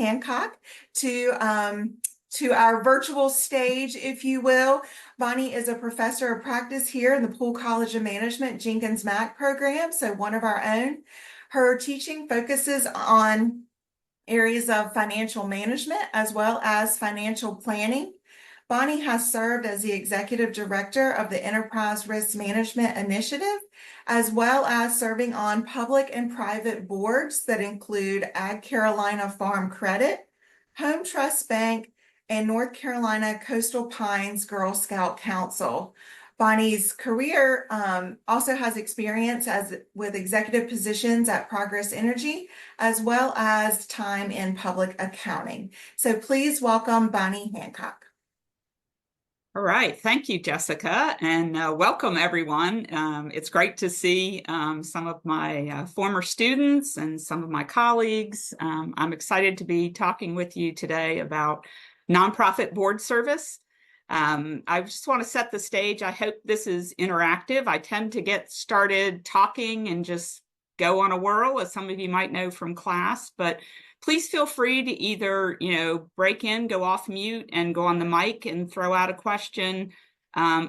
Hancock to our virtual stage, if you will. Bonnie is a professor of practice here in the Poole College of Management Jenkins Mac program, so one of our own. Her teaching focuses on areas of financial management as well as financial planning. Bonnie has served as the executive director of the Enterprise Risk Management Initiative, as well as serving on public and private boards that include Ag Carolina Farm Credit, Home Trust Bank, and North Carolina Coastal Pines Girl Scout Council. Bonnie's career also has experience with executive positions at Progress Energy, as well as time in public accounting. So please welcome Bonnie Hancock. All right. Thank you, Jessica, and welcome everyone. It's great to see some of my former students and some of my colleagues. I'm excited to be talking with you today about nonprofit board service. I just want to set the stage. I hope this is interactive. I tend to get started talking and just go on a whirl, as some of you might know from class, but please feel free to either, break in, go off mute and go on the mic and throw out a question,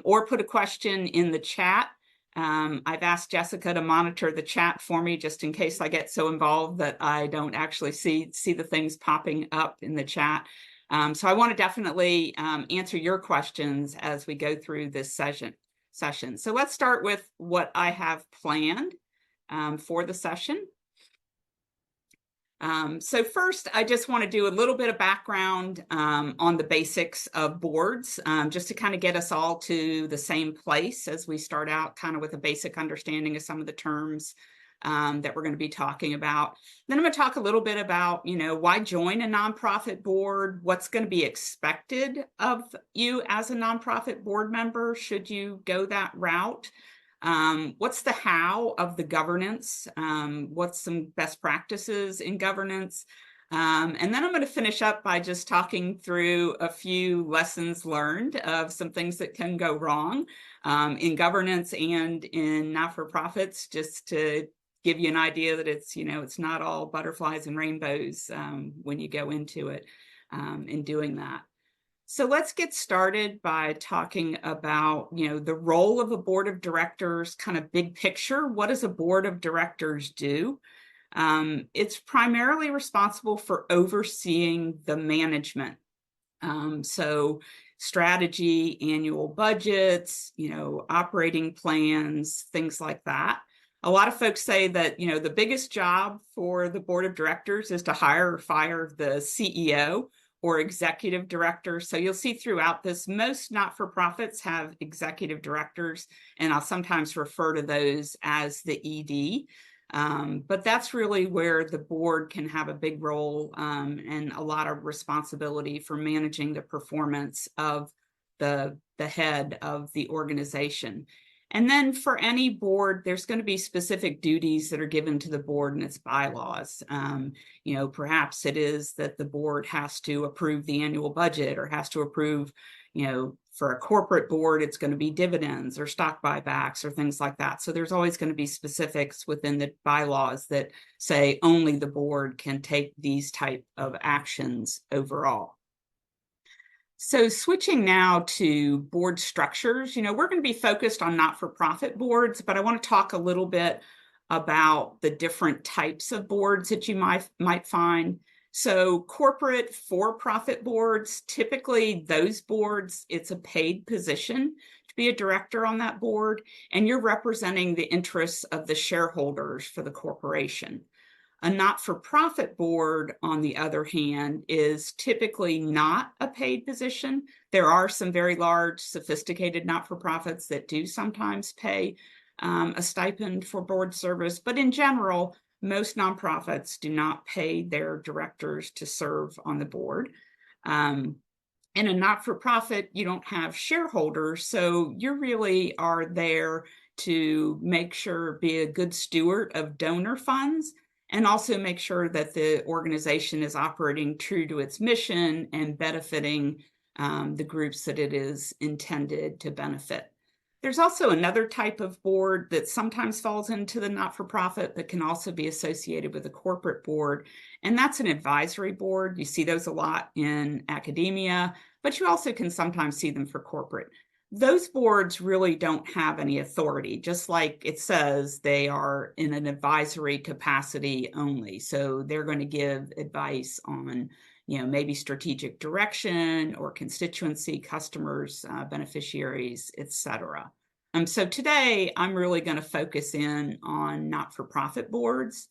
or put a question in the chat. I've asked Jessica to monitor the chat for me just in case I get so involved that I don't actually see the things popping up in the chat. So I want to definitely answer your questions as we go through this session. So let's start with what I have planned for the session. So first, I just want to do a little bit of background on the basics of boards, just to kind of get us all to the same place as we start out kind of with a basic understanding of some of the terms that we're going to be talking about. Then I'm going to talk a little bit about, why join a nonprofit board, what's going to be expected of you as a nonprofit board member should you go that route. What's the how of the governance? What's some best practices in governance? And then I'm going to finish up by just talking through a few lessons learned of some things that can go wrong in governance and in not-for-profits, just to give you an idea that it's not all butterflies and rainbows when you go into it in doing that. So let's get started by talking about, the role of a board of directors, kind of big picture. What does a board of directors do? It's primarily responsible for overseeing the management. So strategy, annual budgets, operating plans, things like that. A lot of folks say that, the biggest job for the board of directors is to hire or fire the CEO or executive director. So you'll see throughout this, most not-for-profits have executive directors, and I'll sometimes refer to those as the ED. But that's really where the board can have a big role and a lot of responsibility for managing the performance of the head of the organization. And then for any board, there's going to be specific duties that are given to the board and its bylaws. Perhaps it is that the board has to approve the annual budget or has to approve, for a corporate board, it's going to be dividends or stock buybacks or things like that. So there's always going to be specifics within the bylaws that say only the board can take these type of actions overall. So switching now to board structures, we're going to be focused on not-for-profit boards, but I want to talk a little bit about the different types of boards that you might find. So corporate for-profit boards, typically those boards, it's a paid position to be a director on that board, and you're representing the interests of the shareholders for the corporation. A not-for-profit board, on the other hand, is typically not a paid position. There are some very large, sophisticated not-for-profits that do sometimes pay a stipend for board service, but in general, most nonprofits do not pay their directors to serve on the board. In a not-for-profit, you don't have shareholders, so you really are there to make sure, be a good steward of donor funds, and also make sure that the organization is operating true to its mission and benefiting the groups that it is intended to benefit. There's also another type of board that sometimes falls into the not-for-profit, but can also be associated with a corporate board, and that's an advisory board. You see those a lot in academia, but you also can sometimes see them for corporate. Those boards really don't have any authority, just like it says they are in an advisory capacity only. So they're going to give advice on maybe strategic direction or constituency, customers, beneficiaries, etc. So today I'm really going to focus in on not-for-profit boards.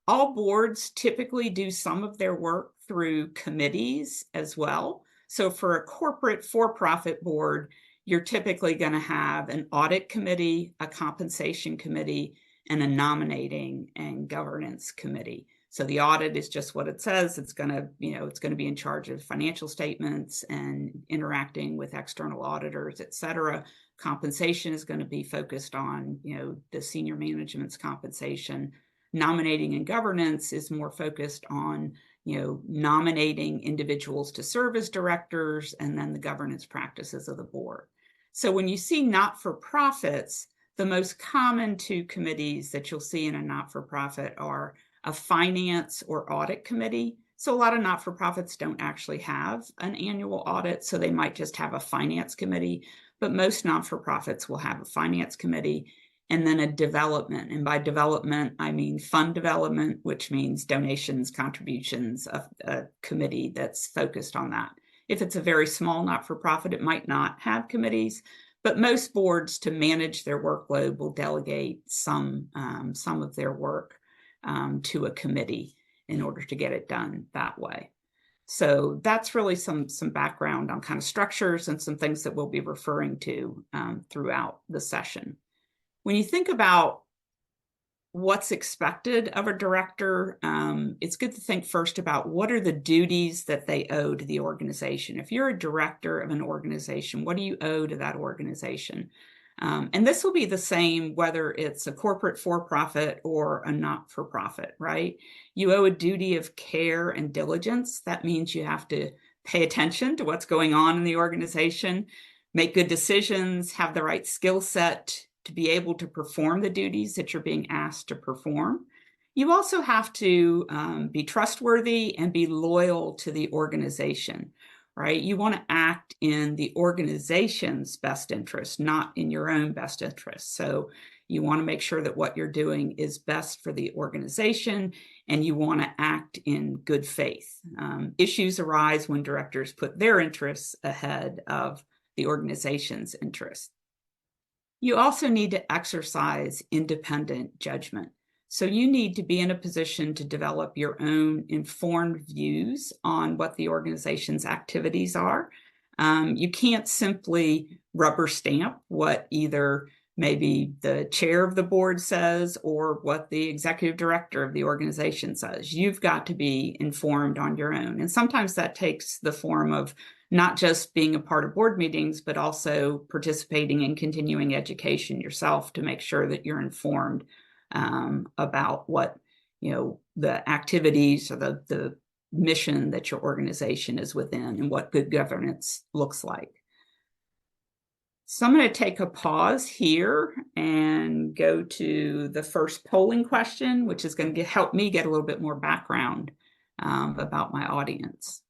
All boards typically do some of their work through committees as well. So for a corporate for-profit board, you're typically going to have an audit committee, a compensation committee, and a nominating and governance committee. So the audit is just what it says. It's going to be in charge of financial statements and interacting with external auditors, et cetera. Compensation is going to be focused on, the senior management's compensation. Nominating and governance is more focused on, nominating individuals to serve as directors and then the governance practices of the board. So when you see not-for-profits, the most common two committees that you'll see in a not-for-profit are a finance or audit committee. So a lot of not-for-profits don't actually have an annual audit, so they might just have a finance committee, but most not-for-profits will have a finance committee and then a development. And by development, I mean fund development, which means donations, contributions, a committee that's focused on that. If it's a very small not-for-profit, it might not have committees, but most boards, to manage their workload, will delegate some of their work to a committee in order to get it done that way. So that's really some background on kind of structures and some things that we'll be referring to throughout the session. When you think about what's expected of a director, it's good to think first about what are the duties that they owe to the organization. If you're a director of an organization, what do you owe to that organization? And this will be the same whether it's a corporate for-profit or a not-for-profit, right? You owe a duty of care and diligence. That means you have to pay attention to what's going on in the organization, make good decisions, have the right skill set to be able to perform the duties that you're being asked to perform. You also have to be trustworthy and be loyal to the organization, right? You want to act in the organization's best interest, not in your own best interest. So you want to make sure that what you're doing is best for the organization, and you want to act in good faith. Issues arise when directors put their interests ahead of the organization's interests. You also need to exercise independent judgment. So you need to be in a position to develop your own informed views on what the organization's activities are. You can't simply rubber stamp what either maybe the chair of the board says or what the executive director of the organization says. You've got to be informed on your own. And sometimes that takes the form of not just being a part of board meetings, but also participating in continuing education yourself to make sure that you're informed about what, the activities or the mission that your organization is within and what good governance looks like. So I'm going to take a pause here and go to the first polling question, which is going to help me get a little bit more background about my audience.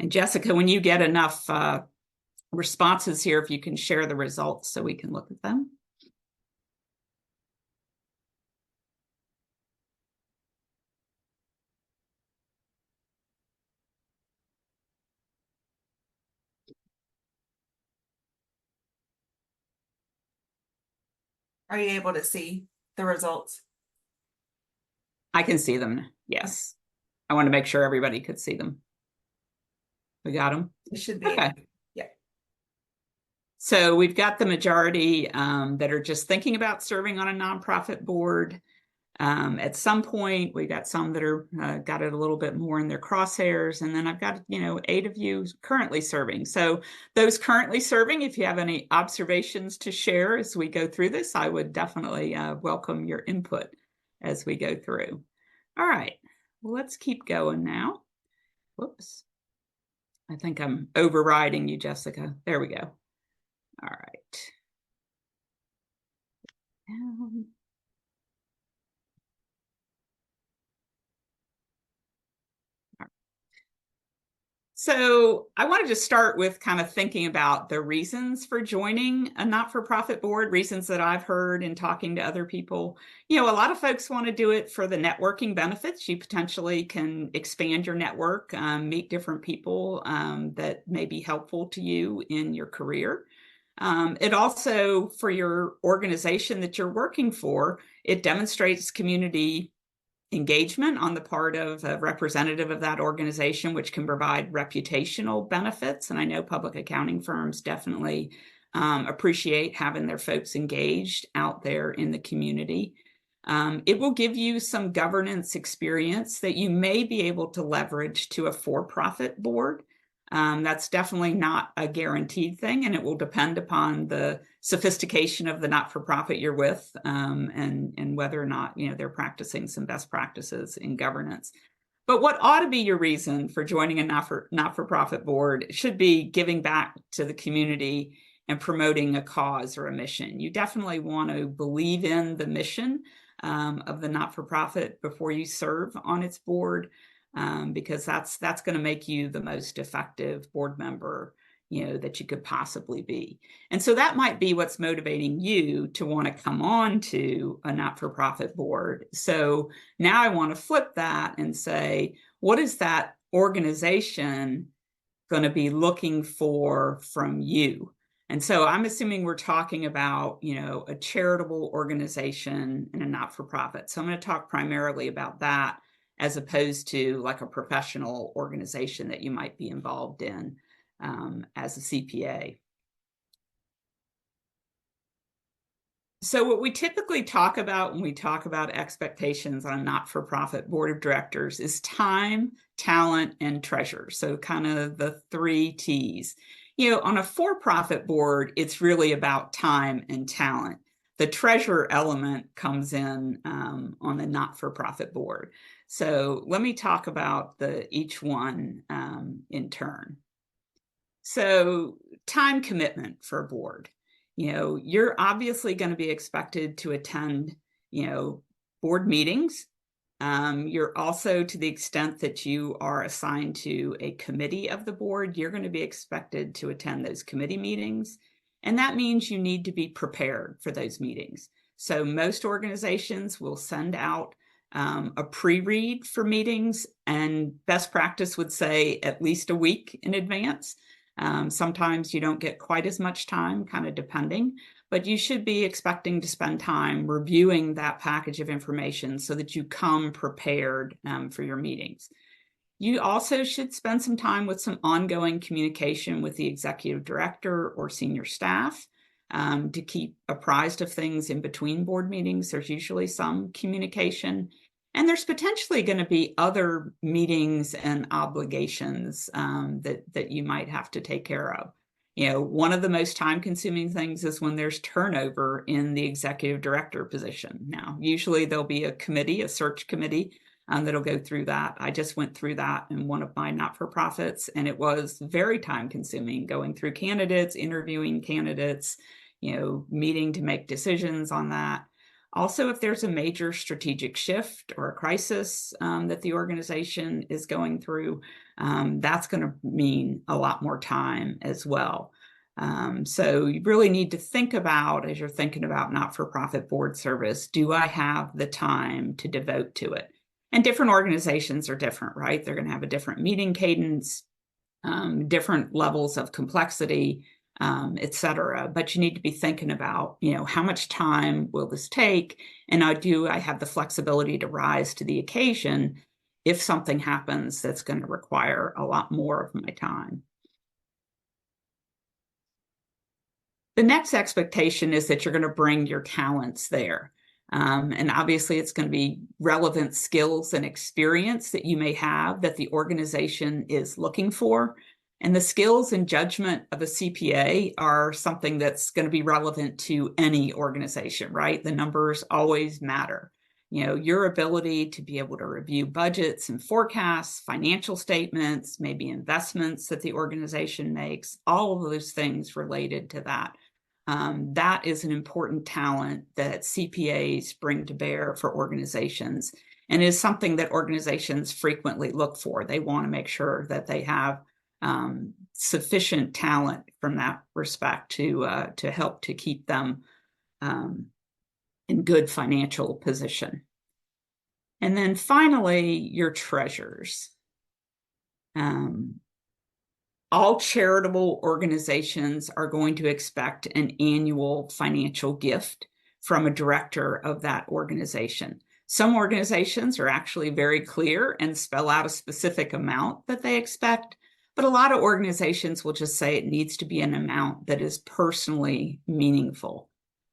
And Jessica, when you get enough responses here, if you can share the results so we can look at them. Are you able to see the results? I can see them, yes. I want to make sure everybody could see them. We got them? It should be. Okay. Yeah. So we've got the majority that are just thinking about serving on a nonprofit board. At some point, we got some that are got it a little bit more in their crosshairs, and then I've got 8 of you currently serving. So those currently serving, if you have any observations to share as we go through this, I would definitely welcome your input as we go through. All right, well, let's keep going now. Whoops. I think I'm overriding you, Jessica. There we go. All right. So I wanted to start with kind of thinking about the reasons for joining a not-for-profit board, reasons that I've heard in talking to other people. A lot of folks want to do it for the networking benefits. You potentially can expand your network, meet different people that may be helpful to you in your career. It also, for your organization that you're working for, it demonstrates community engagement on the part of a representative of that organization, which can provide reputational benefits. And I know public accounting firms definitely appreciate having their folks engaged out there in the community. It will give you some governance experience that you may be able to leverage to a for-profit board. That's definitely not a guaranteed thing, and it will depend upon the sophistication of the not-for-profit you're with, and whether or not they're practicing some best practices in governance. But what ought to be your reason for joining a not-for-profit board should be giving back to the community and promoting a cause or a mission. You definitely want to believe in the mission of the not-for-profit before you serve on its board. Because that's going to make you the most effective board member that you could possibly be. And so that might be what's motivating you to want to come on to a not-for-profit board. So now I want to flip that and say, what is that organization going to be looking for from you? And so I'm assuming we're talking about, a charitable organization and a not-for-profit. So I'm going to talk primarily about that, as opposed to like a professional organization that you might be involved in as a CPA. So what we typically talk about when we talk about expectations on a not-for-profit board of directors is time, talent, and treasure. So kind of the 3 T's. On a for-profit board, it's really about time and talent. The treasure element comes in on the not-for-profit board. So let me talk about each one in turn. So time commitment for a board. You're obviously going to be expected to attend, board meetings. You're also, to the extent that you are assigned to a committee of the board, you're going to be expected to attend those committee meetings. And that means you need to be prepared for those meetings. So most organizations will send out a pre-read for meetings, and best practice would say at least a week in advance. Sometimes you don't get quite as much time, kind of depending, but you should be expecting to spend time reviewing that package of information so that you come prepared for your meetings. You also should spend some time with some ongoing communication with the executive director or senior staff to keep apprised of things in between board meetings. There's usually some communication. And there's potentially going to be other meetings and obligations that you might have to take care of. One of the most time-consuming things is when there's turnover in the executive director position. Now, usually there'll be a committee, a search committee, that'll go through that. I just went through that in one of my not-for-profits, and it was very time-consuming going through candidates, interviewing candidates, meeting to make decisions on that. Also, if there's a major strategic shift or a crisis that the organization is going through, that's going to mean a lot more time as well. So you really need to think about, as you're thinking about not-for-profit board service, do I have the time to devote to it? And different organizations are different, right? They're going to have a different meeting cadence, different levels of complexity, et cetera. But you need to be thinking about, how much time will this take? And I have the flexibility to rise to the occasion if something happens that's going to require a lot more of my time. The next expectation is that you're going to bring your talents there. And obviously, it's going to be relevant skills and experience that you may have that the organization is looking for. And the skills and judgment of a CPA are something that's going to be relevant to any organization, right? The numbers always matter. your ability to be able to review budgets and forecasts, financial statements, maybe investments that the organization makes, all of those things related to that. That is an important talent that CPAs bring to bear for organizations, and is something that organizations frequently look for. They want to make sure that they have sufficient talent from that respect to help to keep them in good financial position. And then finally, your treasurers. All charitable organizations are going to expect an annual financial gift from a director of that organization. Some organizations are actually very clear and spell out a specific amount that they expect, but a lot of organizations will just say it needs to be an amount that is personally meaningful.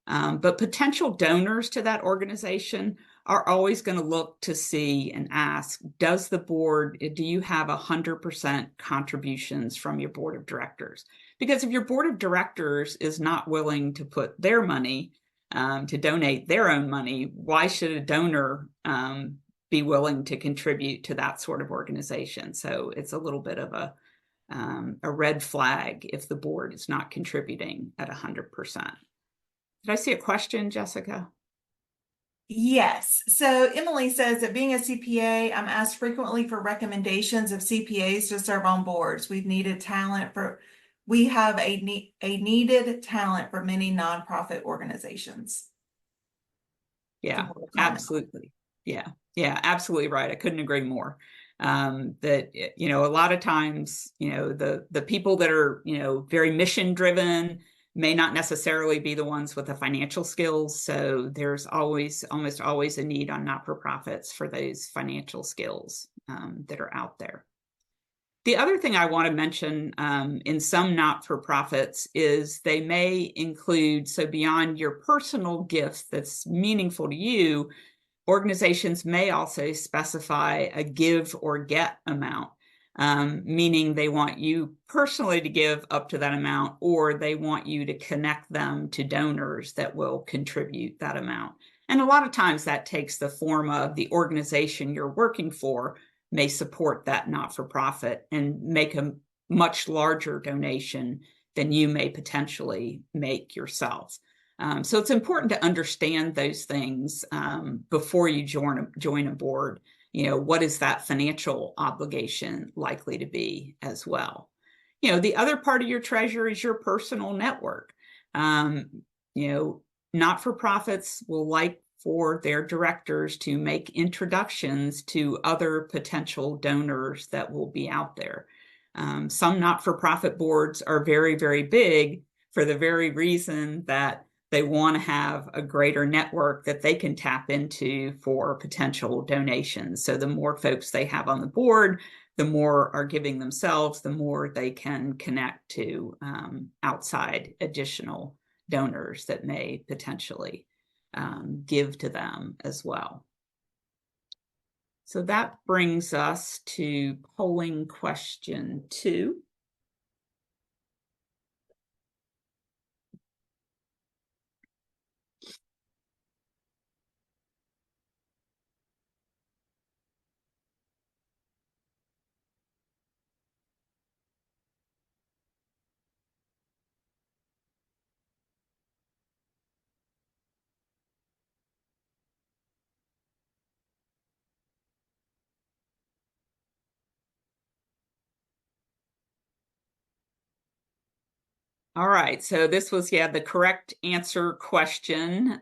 But potential donors to that organization are always going to look to see and ask, do you have 100% contributions from your board of directors? Because if your board of directors is not willing to put their money, to donate their own money, why should a donor be willing to contribute to that sort of organization? So it's a little bit of a red flag if the board is not contributing at 100%. Did I see a question, Jessica? Yes. So Emily says that being a CPA, I'm asked frequently for recommendations of CPAs to serve on boards. We have a needed talent for many nonprofit organizations. Yeah, absolutely. Yeah, absolutely right. I couldn't agree more. That, a lot of times, the people that are, very mission driven may not necessarily be the ones with the financial skills. So there's almost always a need on not-for-profits for those financial skills that are out there. The other thing I want to mention in some not-for-profits is they may include, so beyond your personal gift that's meaningful to you, organizations may also specify a give or get amount. Meaning they want you personally to give up to that amount, or they want you to connect them to donors that will contribute that amount. And a lot of times that takes the form of the organization you're working for may support that not-for-profit and make a much larger donation than you may potentially make yourself. So it's important to understand those things before you join a board. What is that financial obligation likely to be as well? The other part of your treasure is your personal network. Not-for-profits will like for their directors to make introductions to other potential donors that will be out there. Some not-for-profit boards are very, very big for the very reason that they want to have a greater network that they can tap into for potential donations. So the more folks they have on the board, the more are giving themselves, the more they can connect to outside additional donors that may potentially give to them as well. So that brings us to polling question 2. All right, so this was, the correct answer question.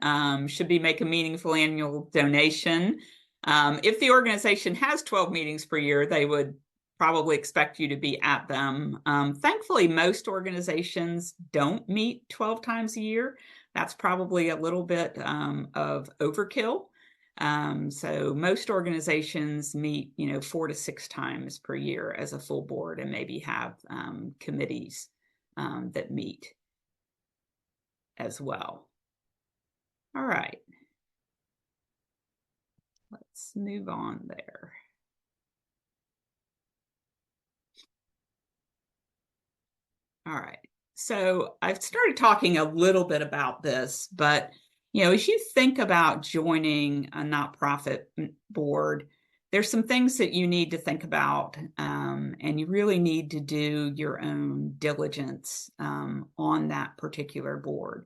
Should be make a meaningful annual donation. If the organization has 12 meetings per year, they would probably expect you to be at them. Thankfully, most organizations don't meet 12 times a year. That's probably a little bit of overkill. So most organizations meet, 4 to 6 times per year as a full board, and maybe have committees that meet as well. All right. Let's move on there. All right. So I've started talking a little bit about this, but As you think about joining a nonprofit board, there's some things that you need to think about, and you really need to do your own diligence on that particular board.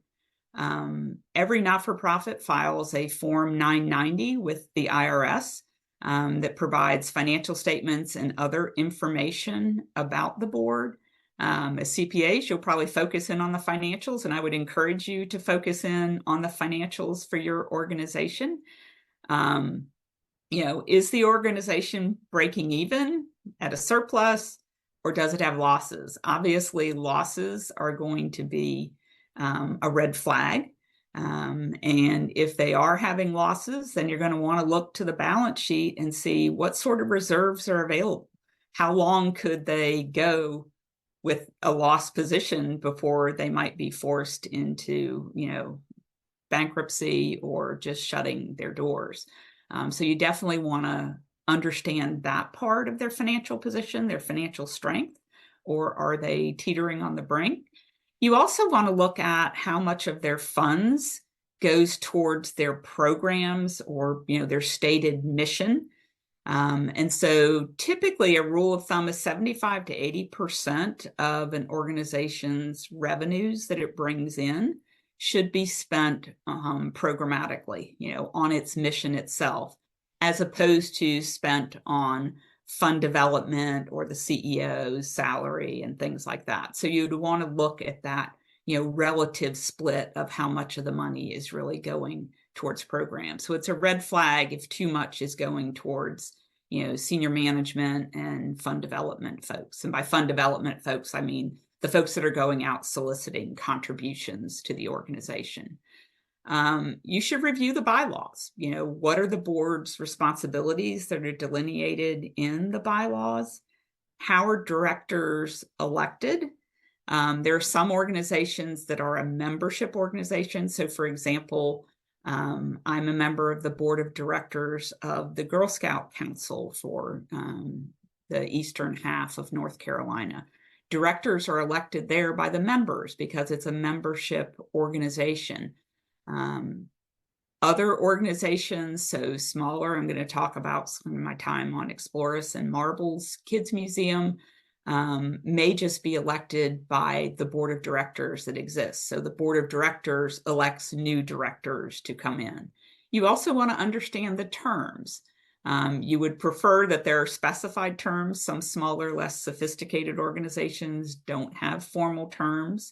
Every not-for-profit files a Form 990 with the IRS that provides financial statements and other information about the board. As CPAs, you'll probably focus in on the financials, and I would encourage you to focus in on the financials for your organization. Is the organization breaking even, at a surplus, or does it have losses? Obviously, losses are going to be a red flag. And if they are having losses, then you're going to want to look to the balance sheet and see what sort of reserves are available. How long could they go with a loss position before they might be forced into, bankruptcy or just shutting their doors? So you definitely want to understand that part of their financial position, their financial strength, or are they teetering on the brink? You also want to look at how much of their funds goes towards their programs or, their stated mission. And so typically a rule of thumb is 75 to 80% of an organization's revenues that it brings in should be spent programmatically, on its mission itself, as opposed to spent on fund development or the CEO's salary and things like that. So you'd want to look at that, relative split of how much of the money is really going towards programs. So it's a red flag if too much is going towards, senior management and fund development folks. And by fund development folks, I mean the folks that are going out soliciting contributions to the organization. You should review the bylaws. What are the board's responsibilities that are delineated in the bylaws? How are directors elected? There are some organizations that are a membership organization. So for example, I'm a member of the board of directors of the Girl Scout Council for the eastern half of North Carolina. Directors are elected there by the members because it's a membership organization. Other organizations, so smaller, I'm going to talk about some of my time on Exploris and Marbles Kids Museum, may just be elected by the board of directors that exists. So the board of directors elects new directors to come in. You also want to understand the terms. You would prefer that there are specified terms. Some smaller, less sophisticated organizations don't have formal terms,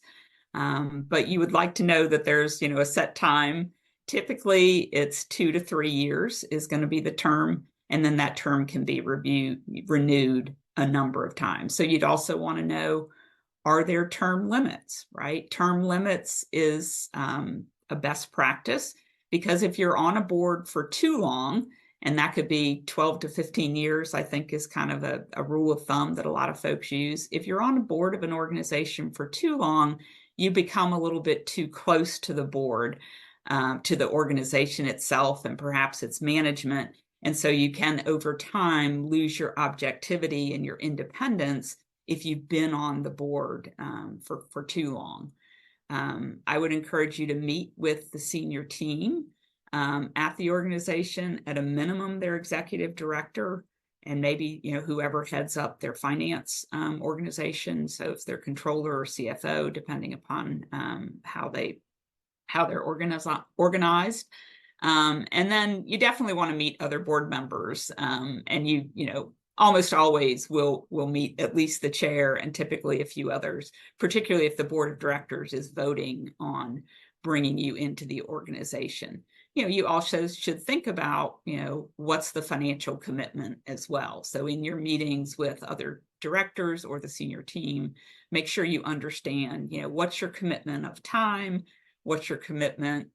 but you would like to know that there's, a set time. Typically, it's 2 to 3 years is going to be the term, and then that term can be renewed a number of times. So you'd also want to know, are there term limits, right? Term limits is a best practice, because if you're on a board for too long, and that could be 12 to 15 years, I think is kind of a rule of thumb that a lot of folks use. If you're on a board of an organization for too long, you become a little bit too close to the board, to the organization itself and perhaps its management. And so you can, over time, lose your objectivity and your independence if you've been on the board for too long. I would encourage you to meet with the senior team at the organization, at a minimum, their executive director, and maybe, whoever heads up their finance organization. So if they're controller or CFO, depending upon how they're organized. And then you definitely want to meet other board members, and you almost always will meet at least the chair and typically a few others, particularly if the board of directors is voting on bringing you into the organization. You also should think about, what's the financial commitment as well. So in your meetings with other directors or the senior team, make sure you understand, what's your commitment of time, what's your commitment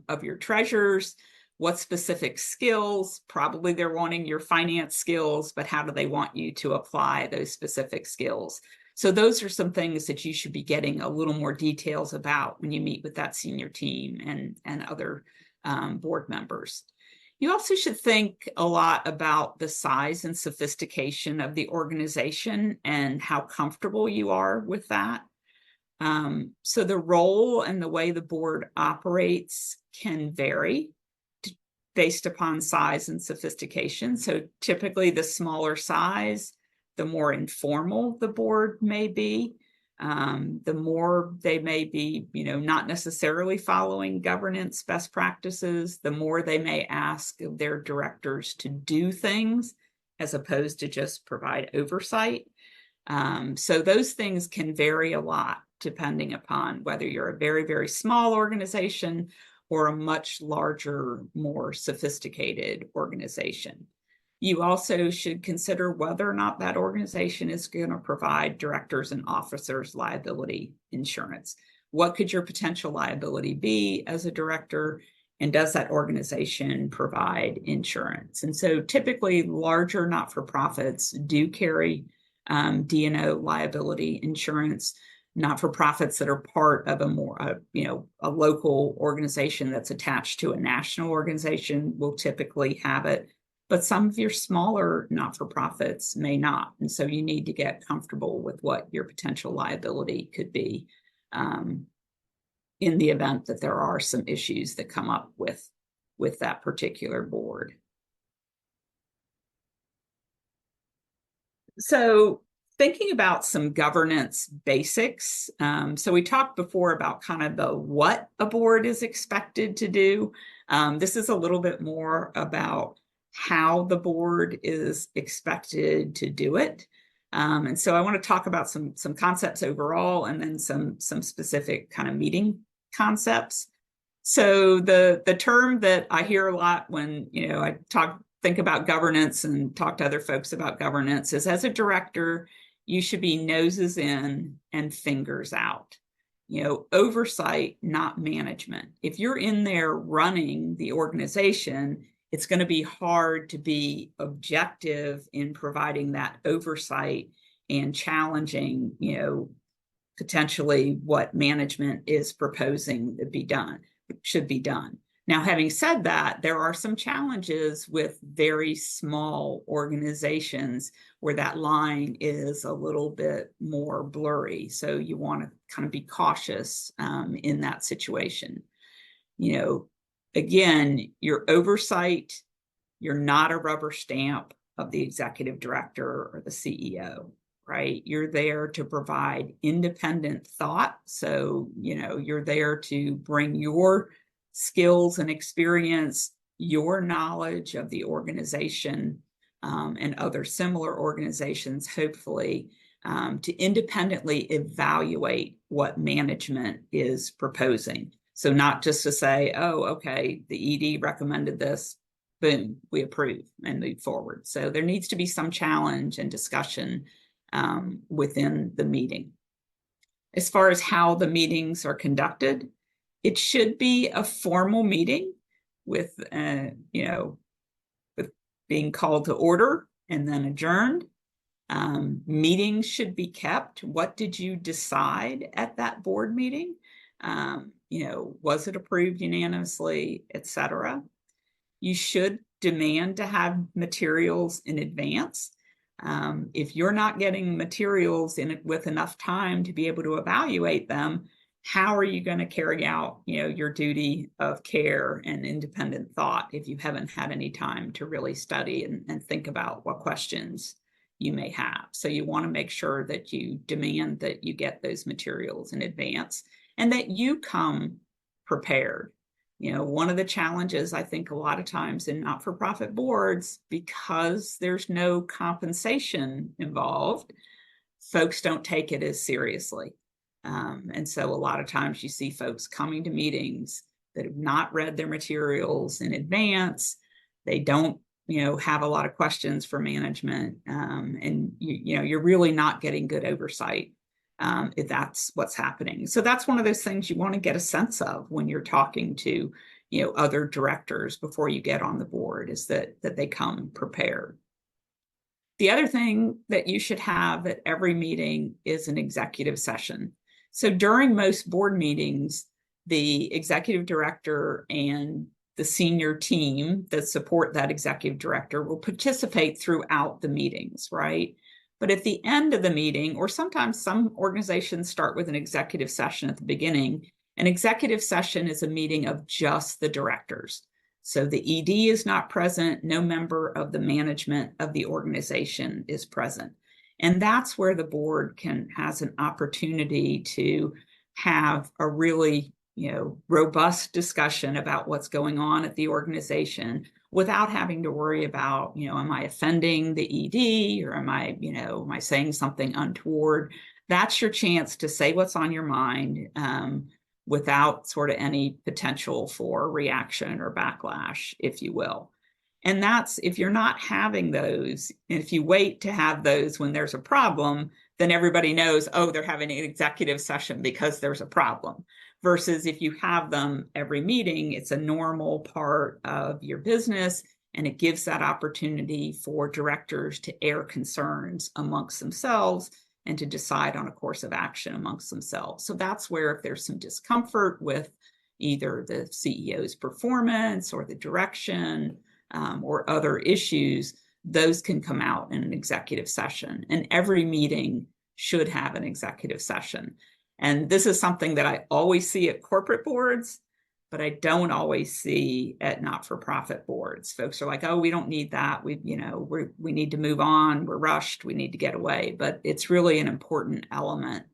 of your treasurers, what specific skills. Probably they're wanting your finance skills, but how do they want you to apply those specific skills? So those are some things that you should be getting a little more details about when you meet with that senior team and other board members. You also should think a lot about the size and sophistication of the organization and how comfortable you are with that. So the role and the way the board operates can vary based upon size and sophistication. So typically the smaller size, the more informal the board may be, the more they may be, not necessarily following governance best practices, the more they may ask of their directors to do things as opposed to just provide oversight. So those things can vary a lot depending upon whether you're a very, very small organization or a much larger, more sophisticated organization. You also should consider whether or not that organization is going to provide directors and officers liability insurance. What could your potential liability be as a director? And does that organization provide insurance? And so typically larger not-for-profits do carry D&O liability insurance. Not-for-profits that are part of a local organization that's attached to a national organization will typically have it, but some of your smaller not-for-profits may not. And so you need to get comfortable with what your potential liability could be in the event that there are some issues that come up with that particular board. So thinking about some governance basics. So we talked before about kind of the what a board is expected to do. This is a little bit more about how the board is expected to do it. And so I want to talk about some concepts overall and then some specific kind of meeting concepts. So the term that I hear a lot when I think about governance and talk to other folks about governance is, as a director, you should be noses in and fingers out. Oversight, not management. If you're in there running the organization, it's going to be hard to be objective in providing that oversight and challenging, potentially what management is proposing should be done. Now, having said that, there are some challenges with very small organizations where that line is a little bit more blurry. So you want to kind of be cautious in that situation. Again, your oversight, you're not a rubber stamp of the executive director or the CEO, right? You're there to provide independent thought. So, you're there to bring your skills and experience, your knowledge of the organization and other similar organizations, hopefully, to independently evaluate what management is proposing. So not just to say, oh, okay, the ED recommended this, boom, we approve and move forward. So there needs to be some challenge and discussion within the meeting. As far as how the meetings are conducted, it should be a formal meeting with being called to order and then adjourned. Meetings should be kept. What did you decide at that board meeting? Was it approved unanimously, etc.? You should demand to have materials in advance. If you're not getting materials with enough time to be able to evaluate them, how are you going to carry out, your duty of care and independent thought if you haven't had any time to really study and think about what questions you may have? So you want to make sure that you demand that you get those materials in advance and that you come prepared. One of the challenges I think a lot of times in not-for-profit boards, because there's no compensation involved, folks don't take it as seriously. And so a lot of times you see folks coming to meetings that have not read their materials in advance. They don't, have a lot of questions for management. And you're really not getting good oversight if that's what's happening. So that's one of those things you want to get a sense of when you're talking to, other directors before you get on the board, is that they come prepared. The other thing that you should have at every meeting is an executive session. So during most board meetings, the executive director and the senior team that support that executive director will participate throughout the meetings, right? But at the end of the meeting, or sometimes some organizations start with an executive session at the beginning. An executive session is a meeting of just the directors. So the ED is not present, no member of the management of the organization is present. And that's where the board has an opportunity to have a really, robust discussion about what's going on at the organization without having to worry about, am I offending the ED, or am I saying something untoward? That's your chance to say what's on your mind, without sort of any potential for reaction or backlash, if you will. And that's, if you're not having those, if you wait to have those when there's a problem, then everybody knows, oh, they're having an executive session because there's a problem. Versus if you have them every meeting, it's a normal part of your business, and it gives that opportunity for directors to air concerns amongst themselves and to decide on a course of action amongst themselves. So that's where, if there's some discomfort with either the CEO's performance or the direction, or other issues, those can come out in an executive session. And every meeting should have an executive session. And this is something that I always see at corporate boards, but I don't always see at not-for-profit boards. Folks are like, oh, we don't need that. We need to move on. We're rushed. We need to get away. But it's really an important element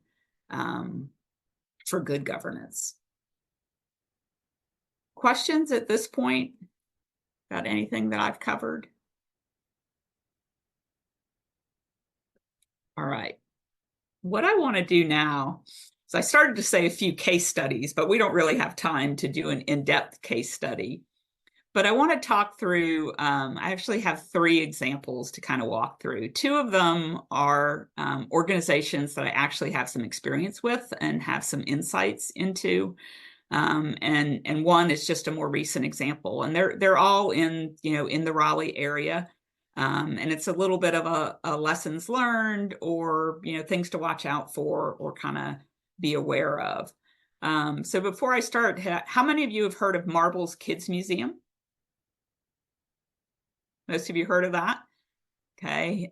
for good governance. Questions at this point about anything that I've covered? All right. What I want to do now is, I started to say a few case studies, but we don't really have time to do an in-depth case study. But I want to talk through, I actually have 3 examples to kind of walk through. 2 of them are organizations that I actually have some experience with and have some insights into. And one is just a more recent example, and they're all in the Raleigh area, and it's a little bit of a lessons learned, or things to watch out for, or kind of be aware of. So before I start, how many of you have heard of Marbles Kids Museum? Most of you heard of that? Okay.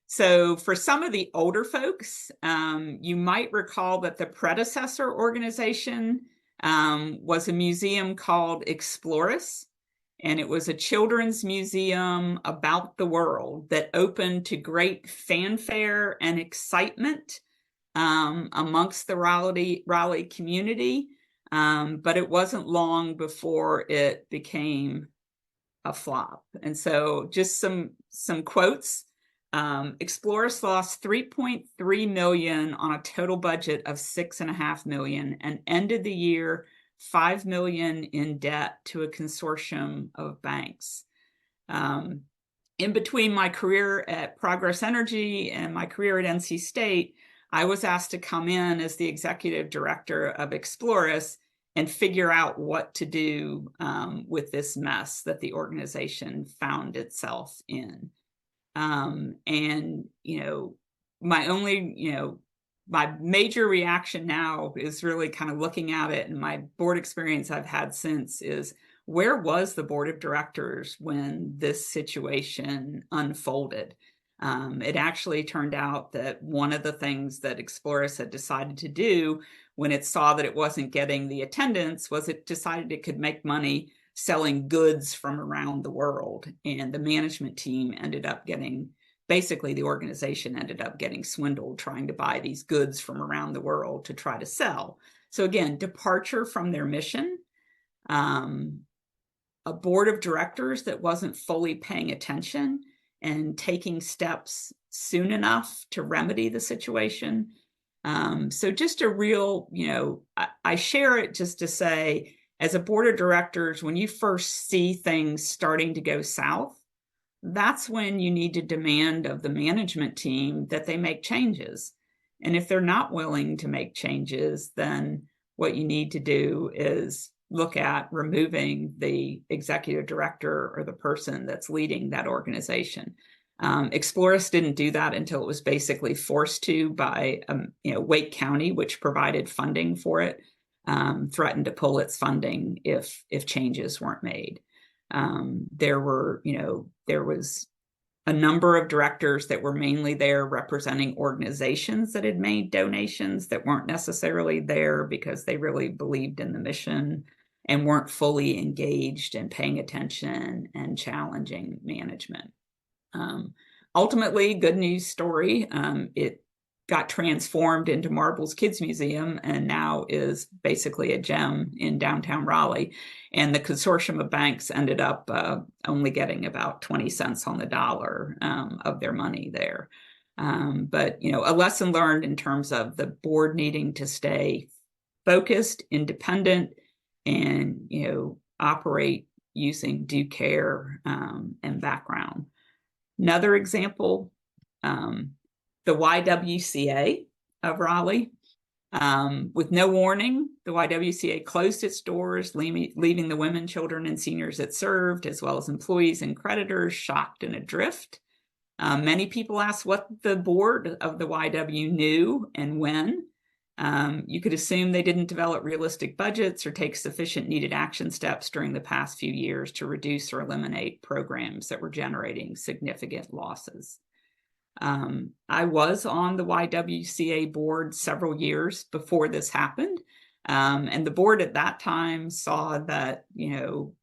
So for some of the older folks, you might recall that the predecessor organization was a museum called Explorus, and it was a children's museum about the world that opened to great fanfare and excitement amongst the Raleigh community, but it wasn't long before it became a flop. And so just some quotes. Explorus lost $3.3 million on a total budget of $6.5 million, and ended the year $5 million in debt to a consortium of banks. In between my career at Progress Energy and my career at NC State, I was asked to come in as the executive director of Explorus and figure out what to do with this mess that the organization found itself in. My major reaction now is really kind of looking at it, and my board experience I've had since is, where was the board of directors when this situation unfolded? It actually turned out that one of the things that Explorus had decided to do when it saw that it wasn't getting the attendance was it decided it could make money selling goods from around the world. And the management team ended up the organization ended up getting swindled trying to buy these goods from around the world to try to sell. So again, departure from their mission, a board of directors that wasn't fully paying attention and taking steps soon enough to remedy the situation. So just a real, I share it just to say, as a board of directors, when you first see things starting to go south, that's when you need to demand of the management team that they make changes. And if they're not willing to make changes, then what you need to do is look at removing the executive director or the person that's leading that organization. Explorus didn't do that until it was basically forced to by Wake County, which provided funding for it, threatened to pull its funding if changes weren't made. There was a number of directors that were mainly there representing organizations that had made donations that weren't necessarily there because they really believed in the mission and weren't fully engaged in paying attention and challenging management. Ultimately, good news story, it got transformed into Marbles Kids Museum and now is basically a gem in downtown Raleigh. And the consortium of banks ended up only getting about 20 cents on the dollar of their money there. But, you know, a lesson learned in terms of the board needing to stay focused, independent, and, you know, operate using due care and background. Another example, the YWCA of Raleigh. With no warning, the YWCA closed its doors, leaving the women, children, and seniors it served, as well as employees and creditors, shocked and adrift. Many people asked what the board of the YW knew and when. You could assume they didn't develop realistic budgets or take sufficient needed action steps during the past few years to reduce or eliminate programs that were generating significant losses. I was on the YWCA board several years before this happened. And the board at that time saw that, you know,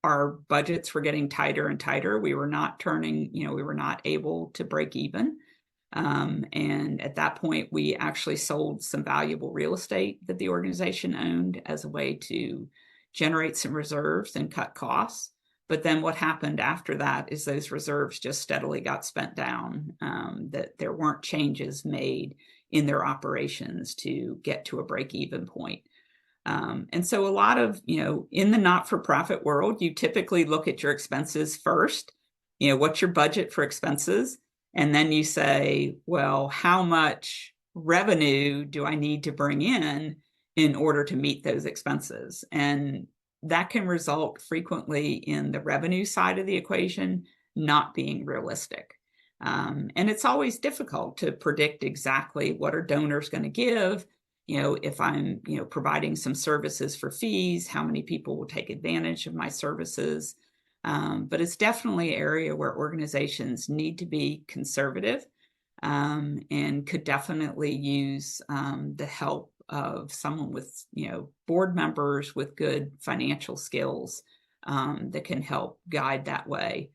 our budgets were getting tighter and tighter. We were not turning, you know, we were not able to break even. And at that point, we actually sold some valuable real estate that the organization owned as a way to generate some reserves and cut costs. But then what happened after that is those reserves just steadily got spent down, that there weren't changes made in their operations to get to a break-even point. And so a lot of, you know, in the not-for-profit world, you typically look at your expenses first. You know, what's your budget for expenses? And then you say, well, how much revenue do I need to bring in order to meet those expenses? And that can result frequently in the revenue side of the equation not being realistic. And it's always difficult to predict exactly what are donors going to give. You know, if I'm, you know, providing some services for fees, how many people will take advantage of my services? But it's definitely an area where organizations need to be conservative and could definitely use the help of someone with, you know, board members with good financial skills that can help guide that way.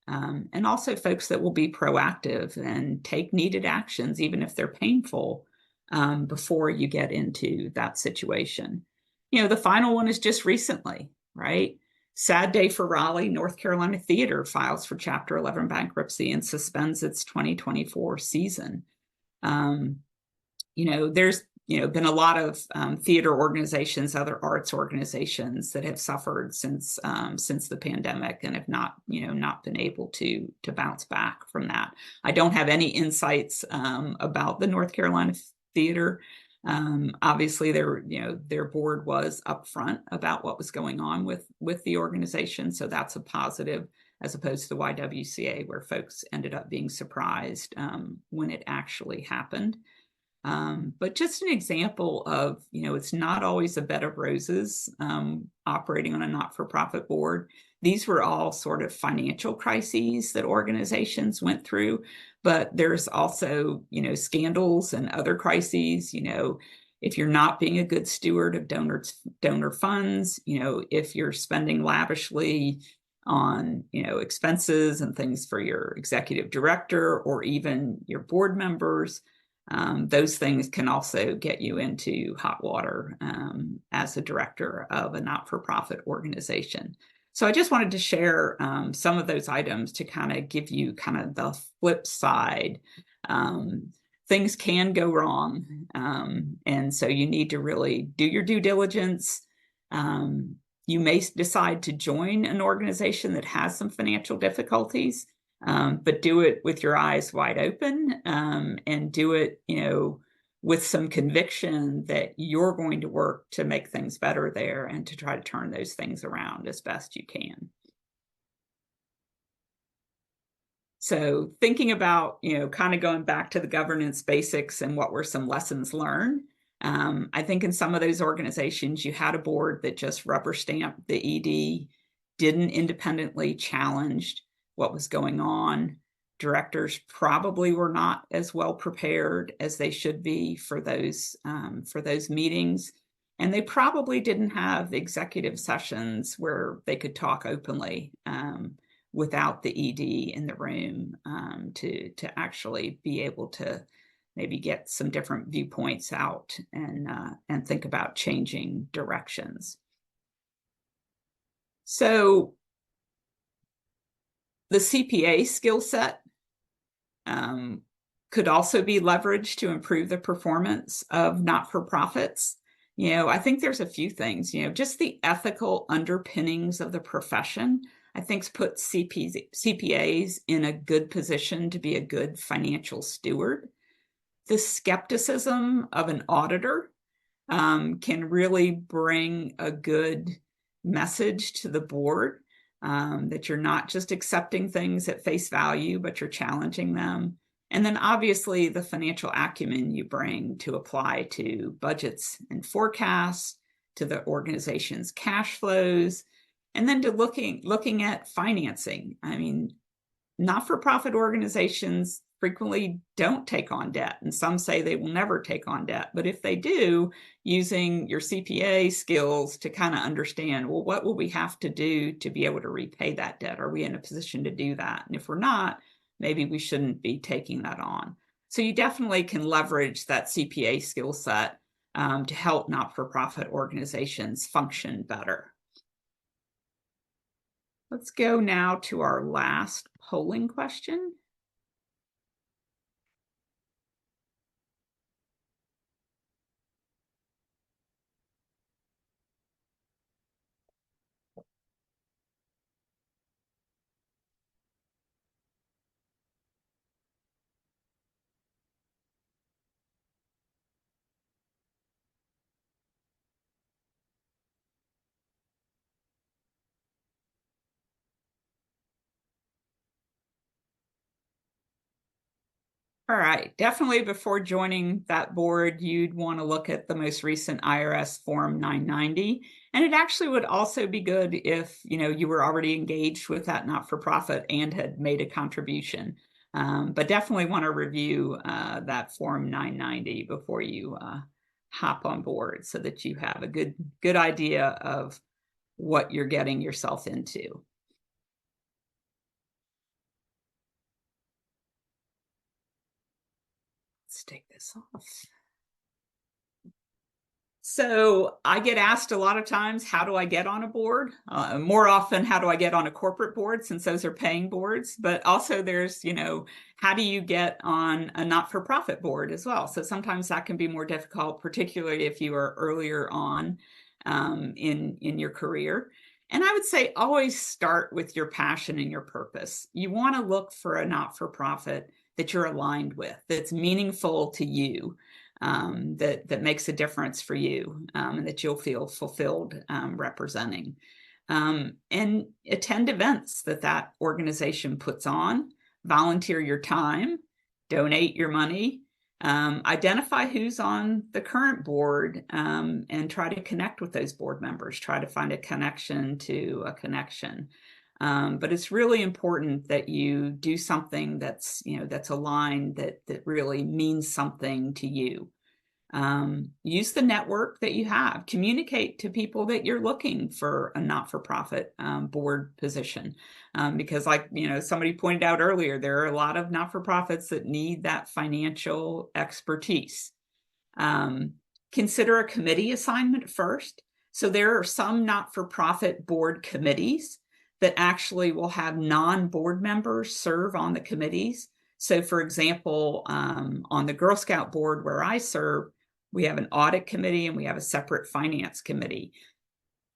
And also folks that will be proactive and take needed actions, even if they're painful, before you get into that situation. You know, the final one is just recently, right? Sad day for Raleigh. North Carolina Theater files for Chapter 11 bankruptcy and suspends its 2024 season. You know, there's, you know, been a lot of theater organizations, other arts organizations that have suffered since the pandemic and have not, you know, not been able to bounce back from that. I don't have any insights about the North Carolina Theater. Obviously, their board was upfront about what was going on with the organization, so that's a positive, as opposed to the YWCA, where folks ended up being surprised when it actually happened. But just an example of, you know, it's not always a bed of roses operating on a not-for-profit board. These were all sort of financial crises that organizations went through, but there's also, you know, scandals and other crises. You know, if you're not being a good steward of donor funds, you know, if you're spending lavishly on, you know, expenses and things for your executive director or even your board members, those things can also get you into hot water as a director of a not-for-profit organization. So I just wanted to share some of those items to kind of give you kind of the flip side. Things can go wrong. And so you need to really do your due diligence. You may decide to join an organization that has some financial difficulties, but do it with your eyes wide open and do it, you know, with some conviction that you're going to work to make things better there and to try to turn those things around as best you can. So thinking about, you know, kind of going back to the governance basics and what were some lessons learned, I think in some of those organizations, you had a board that just rubber stamped the ED, didn't independently challenge what was going on. Directors probably were not as well prepared as they should be for those meetings. And they probably didn't have executive sessions where they could talk openly without the ED in the room to actually be able to maybe get some different viewpoints out and think about changing directions. So the CPA skill set could also be leveraged to improve the performance of not-for-profits. I think there's a few things, just the ethical underpinnings of the profession, I think puts CPAs in a good position to be a good financial steward. The skepticism of an auditor can really bring a good message to the board that you're not just accepting things at face value, but you're challenging them. And then obviously the financial acumen you bring to apply to budgets and forecasts, to the organization's cash flows, and then to looking at financing. I mean, not-for-profit organizations frequently don't take on debt, and some say they will never take on debt. But if they do, using your CPA skills to kind of understand, well, what will we have to do to be able to repay that debt? Are we in a position to do that? And if we're not, maybe we shouldn't be taking that on. So you definitely can leverage that CPA skill set to help not-for-profit organizations function better. Let's go now to our last polling question. All right, definitely before joining that board, you'd want to look at the most recent IRS Form 990. And it actually would also be good if you were already engaged with that not-for-profit and had made a contribution. But definitely want to review that Form 990 before you hop on board so that you have a good idea of what you're getting yourself into. Let's take this off. So I get asked a lot of times, how do I get on a board? More often, how do I get on a corporate board, since those are paying boards? But also there's, how do you get on a not-for-profit board as well? So sometimes that can be more difficult, particularly if you are earlier on in your career. And I would say always start with your passion and your purpose. You want to look for a not-for-profit that you're aligned with, that's meaningful to you. That makes a difference for you and that you'll feel fulfilled representing. And attend events that organization puts on, volunteer your time, donate your money, identify who's on the current board and try to connect with those board members, try to find a connection to a connection. But it's really important that you do something that's aligned, that really means something to you. Use the network that you have. Communicate to people that you're looking for a not-for-profit board position. Because like, somebody pointed out earlier, there are a lot of not-for-profits that need that financial expertise. Consider a committee assignment first. So there are some not-for-profit board committees that actually will have non-board members serve on the committees. So for example, on the Girl Scout board where I serve, we have an audit committee and we have a separate finance committee.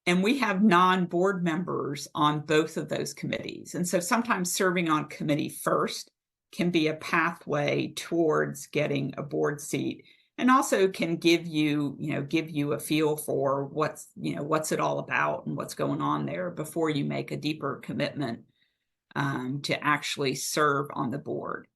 And we have non-board members on both of those committees. And so sometimes serving on committee first can be a pathway towards getting a board seat, and also can give you a feel for what's it all about and what's going on there before you make a deeper commitment to actually serve on the board.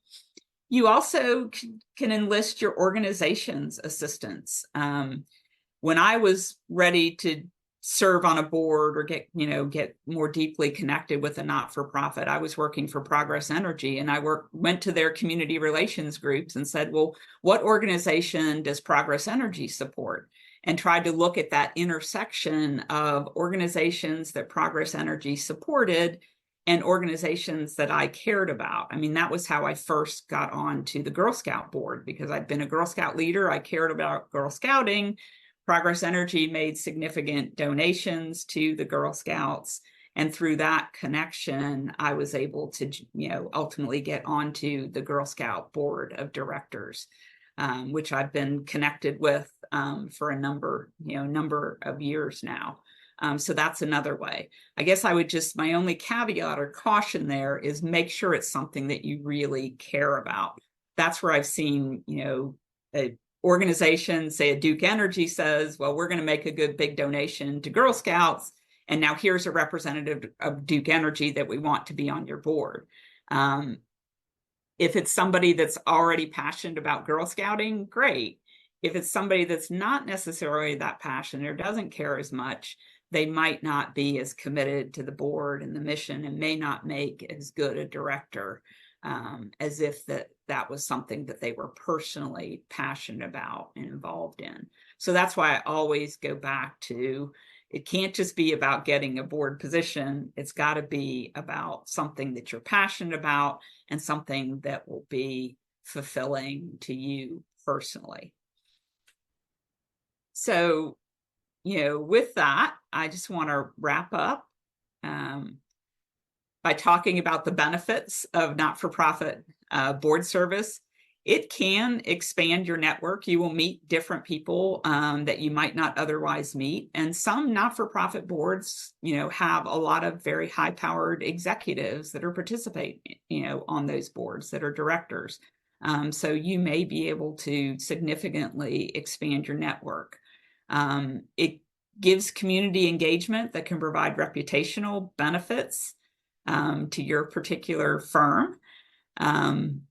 You also can enlist your organization's assistance. When I was ready to serve on a board or get more deeply connected with a not-for-profit. I was working for Progress Energy, and I went to their community relations groups and said, well, what organization does Progress Energy support? And tried to look at that intersection of organizations that Progress Energy supported and organizations that I cared about. I mean, that was how I first got on to the Girl Scout board, because I'd been a Girl Scout leader. I cared about Girl Scouting. Progress Energy made significant donations to the Girl Scouts. And through that connection, I was able to, ultimately get onto the Girl Scout board of directors, which I've been connected with for a number of years now. So that's another way. I guess I would just, my only caveat or caution there is make sure it's something that you really care about. That's where I've seen, a organization, say a Duke Energy, says, well, we're going to make a good big donation to Girl Scouts, and now here's a representative of Duke Energy that we want to be on your board. If it's somebody that's already passionate about Girl Scouting, great. If it's somebody that's not necessarily that passionate or doesn't care as much, they might not be as committed to the board and the mission, and may not make as good a director as if that was something that they were personally passionate about and involved in. So that's why I always go back to, it can't just be about getting a board position. It's got to be about something that you're passionate about and something that will be fulfilling to you personally. So, with that, I just want to wrap up by talking about the benefits of not-for-profit board service. It can expand your network. You will meet different people that you might not otherwise meet. And some not-for-profit boards, have a lot of very high-powered executives that are participating, on those boards, that are directors. So you may be able to significantly expand your network. It gives community engagement that can provide reputational benefits to your particular firm.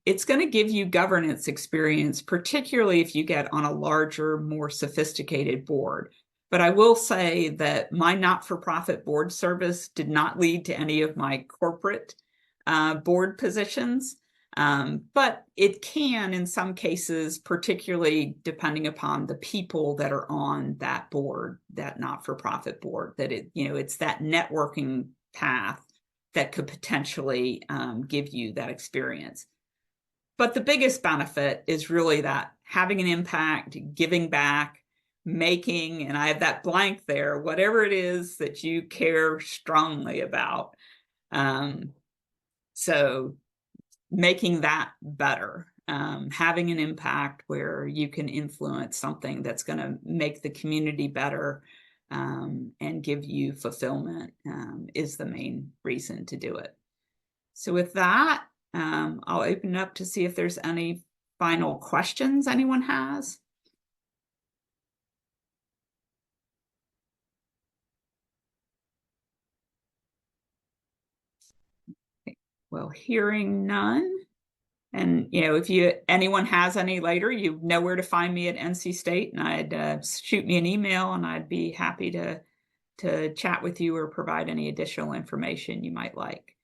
It's going to give you governance experience, particularly if you get on a larger, more sophisticated board. But I will say that my not-for-profit board service did not lead to any of my corporate board positions. But it can, in some cases, particularly depending upon the people that are on that board, that not-for-profit board, that it's that networking path that could potentially give you that experience. But the biggest benefit is really that having an impact, giving back, making, and I have that blank there, whatever it is that you care strongly about. So making that better, having an impact where you can influence something that's going to make the community better and give you fulfillment is the main reason to do it. So with that, I'll open up to see if there's any final questions anyone has. Well, hearing none. And, if anyone has any later, you know where to find me at NC State, and I'd shoot me an email, and I'd be happy to chat with you or provide any additional information you might like.